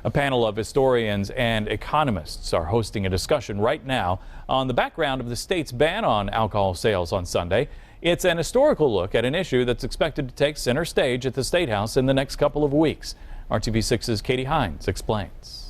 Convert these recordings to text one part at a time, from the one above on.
A panel of historians and economists are hosting a discussion right now on the background of the state's ban on alcohol sales on Sunday. It's an historical look at an issue that's expected to take center stage at the State House in the next couple of weeks. RTV6's Katie Hines explains.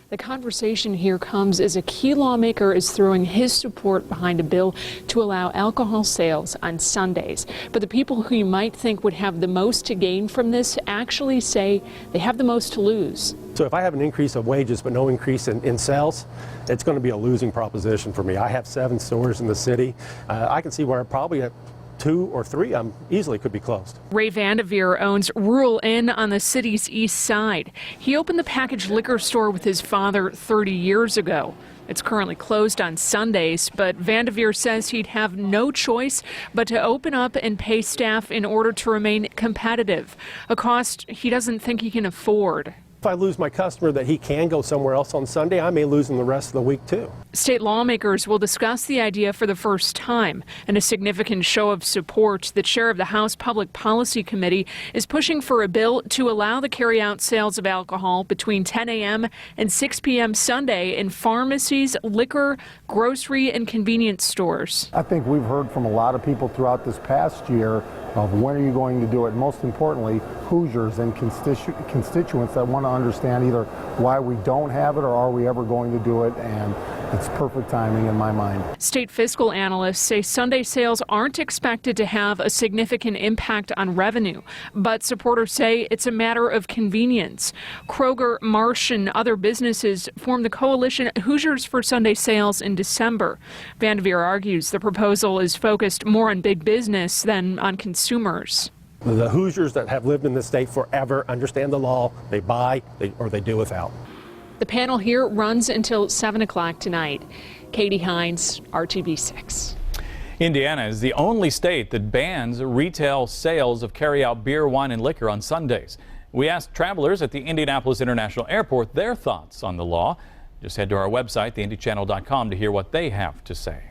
The conversation here comes as a key lawmaker is throwing his support behind a bill to allow alcohol sales on Sundays. But the people who you might think would have the most to gain from this actually say they have the most to lose. So if I have an increase of wages but no increase in sales, it's going to be a losing proposition for me. I have 7 stores in the city. I can see where probably at 2 or 3 easily could be closed. Ray Vandeveer owns Rural Inn on the city's east side. He opened the packaged liquor store with his father 30 years ago. It's currently closed on Sundays, but Vandeveer says he'd have no choice but to open up and pay staff in order to remain competitive, a cost he doesn't think he can afford. If I lose my customer that he can go somewhere else on Sunday, I may lose him the rest of the week too. State lawmakers will discuss the idea for the first time. In a significant show of support, the chair of the House Public Policy Committee is pushing for a bill to allow the carry-out sales of alcohol between 10 a.m. and 6 p.m. Sunday in pharmacies, liquor, grocery, and convenience stores. I think we've heard from a lot of people throughout this past year of when are you going to do it? Most importantly, Hoosiers and constituents that want to understand either why we don't have it or are we ever going to do it, and it's perfect timing in my mind. State fiscal analysts say Sunday sales aren't expected to have a significant impact on revenue, but supporters say it's a matter of convenience. Kroger, Marsh, and other businesses formed the coalition Hoosiers for Sunday Sales in December. Vandeveer argues the proposal is focused more on big business than on consumers. The Hoosiers that have lived in this state forever understand the law. They buy or they do without. The panel here runs until 7 o'clock tonight. Katie Hines, RTV6. Indiana is the only state that bans retail sales of carry-out beer, wine, and liquor on Sundays. We asked travelers at the Indianapolis International Airport their thoughts on the law. Just head to our website, theindychannel.com, to hear what they have to say.